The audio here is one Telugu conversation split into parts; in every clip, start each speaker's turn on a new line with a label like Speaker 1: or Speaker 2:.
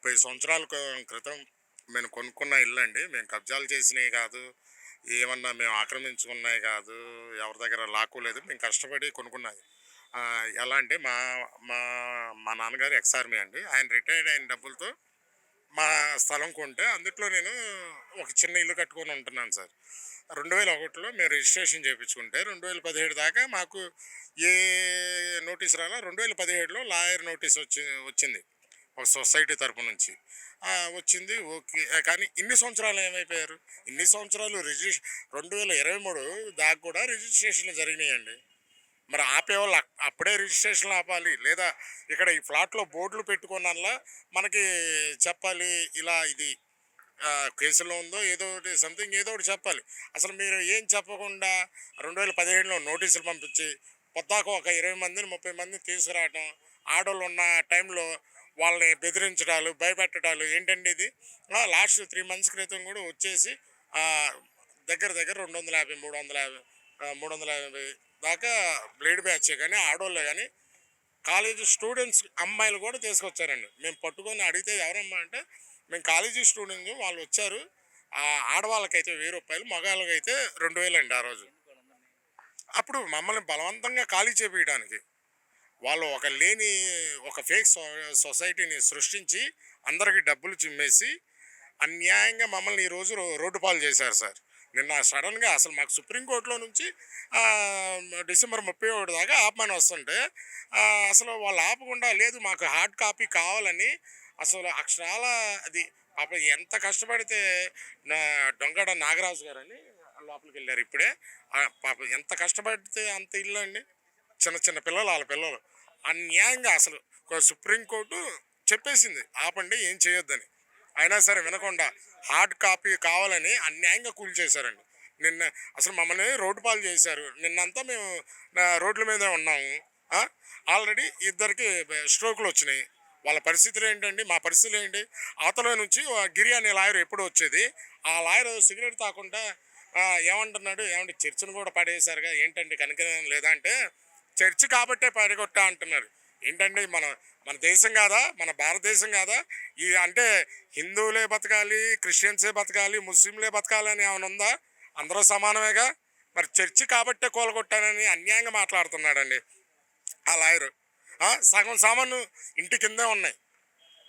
Speaker 1: 30 సంవత్సరాల క్రితం మేము కొనుక్కున్న ఇల్లండి. మేము కబ్జాలు చేసినయి కాదు. ఏమన్నా మేము ఆక్రమించుకున్నయి కాదు. ఎవరి దగ్గర లాక్కోలేదు. మేము కష్టపడి కొనుక్కున్నది. ఎలా అంటే మా మా మా నాన్నగారు ఎక్స్ ఆర్మీ అండి. ఆయన రిటైర్డ్ అయిన డబ్బులతో మా స్థలం కొంటే అందుట్లో నేను ఒక చిన్న ఇల్లు కట్టుకొని ఉంటున్నాను సార్. 2001లో మేము రిజిస్ట్రేషన్ చేపించుకుంటే 2017 దాకా మాకు ఏ నోటీస్ రాలా. 2017లో లాయర్ నోటీస్ వచ్చింది. ఒక సొసైటీ తరపు నుంచి. వచ్చింది ఓకే. కానీ ఇన్ని సంవత్సరాలు ఏమైపోయారు? ఇన్ని సంవత్సరాలు 2023 దాకా కూడా రిజిస్ట్రేషన్లు జరిగినాయండి. మరి ఆపేవాళ్ళు అప్పుడే రిజిస్ట్రేషన్లు ఆపాలి. లేదా ఇక్కడ ఈ ఫ్లాట్‌లో బోర్డులు పెట్టుకున్నల్లా మనకి చెప్పాలి. ఇలా ఇది కేసులో ఉందో ఏదో ఒకటి సంథింగ్ ఏదో ఒకటి చెప్పాలి. అసలు మీరు ఏం చెప్పకుండా 2017లో నోటీసులు పంపించి పొద్దాక ఒక 20 మందిని 30 మందిని తీసుకురావటం, ఆడోళ్ళు ఉన్న టైంలో వాళ్ళని బెదిరించడాలు, భయపెట్టడాలు ఏంటండి ఇది? లాస్ట్ 3 మంత్స్ క్రితం కూడా వచ్చేసి దగ్గర దగ్గర 250, 350 350 దాకా బ్లేడ్ బ్యాచే కానీ ఆడోళ్ళే కానీ కాలేజీ స్టూడెంట్స్ అమ్మాయిలు కూడా తీసుకొచ్చారండి. మేము పట్టుకొని అడిగితే ఎవరమ్మా అంటే మేము కాలేజీ స్టూడెంట్స్ వాళ్ళు వచ్చారు. ఆడవాళ్ళకైతే 1000 రూపాయలు, మగవాళ్ళకైతే 2000 అండి ఆ రోజు. అప్పుడు మమ్మల్ని బలవంతంగా ఖాళీ చేపించడానికి వాళ్ళు ఒక ఫేక్ సొసైటీని సృష్టించి అందరికి డబ్బులు చిమ్మేసి అన్యాయంగా మమ్మల్ని ఈరోజు రోడ్డు పాలు చేశారు సార్. నిన్న సడన్గా అసలు మాకు సుప్రీంకోర్టులో నుంచి ఆ, డిసెంబర్ 31 దాకా ఆపమని వస్తుంటే అసలు వాళ్ళు ఆపకుండా లేదు మాకు హార్డ్ కాపీ కావాలని అసలు అక్షరాల అది పాప ఎంత కష్టపడితే నా దొంగడ నాగరాజు గారు అని లోపలికి వెళ్ళారు ఇప్పుడే. పాప ఎంత కష్టపడితే అంత ఇల్లు అండి. చిన్న చిన్న పిల్లలు వాళ్ళ పిల్లలు అన్యాయంగా అసలు సుప్రీంకోర్టు చెప్పేసింది ఆపండి ఏం చేయొద్దని. అయినా సరే వినకుండా హార్డ్ కాపీ కావాలని అన్యాయంగా కూల్చేశారండి. నిన్న అసలు మమ్మల్ని రోడ్డు పాలు చేశారు. నిన్నంతా మేము రోడ్ల మీదే ఉన్నాము. ఆల్రెడీ ఇద్దరికి స్ట్రోకులు వచ్చినాయి. వాళ్ళ పరిస్థితులు ఏంటండి, మా పరిస్థితులు ఏంటి? అవతల నుంచి గిరి అనే లాయర్ ఎప్పుడు వచ్చేది. ఆ లాయర్ సిగరెట్ తాకుండా ఏమంటున్నాడు, ఏమంటే చర్చిని కూడా పడేశారుగా ఏంటండి కనికరం లేదా అంటే చర్చి కాబట్టే పడగొట్టా అంటున్నారు. ఏంటండి మన మన దేశం కాదా, మన భారతదేశం కాదా? ఈ అంటే హిందువులే బతకాలి, క్రిస్టియన్సే బతకాలి, ముస్లింలే బతకాలని ఏమైనా ఉందా? అందరూ సమానమేగా. మరి చర్చి కాబట్టే కూలగొట్టానని అన్యాయంగా మాట్లాడుతున్నాడండి ఆ లాయరు. సగం సామాను ఇంటి కిందే ఉన్నాయి.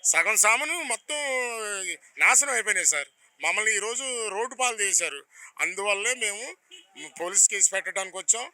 Speaker 1: సగం సామాను మొత్తం నాశనం అయిపోయినాయి సార్. మమ్మల్ని ఈరోజు రోడ్డు పాలు చేశారు. అందువల్లే మేము పోలీస్ కేసు పెట్టడానికి వచ్చాం.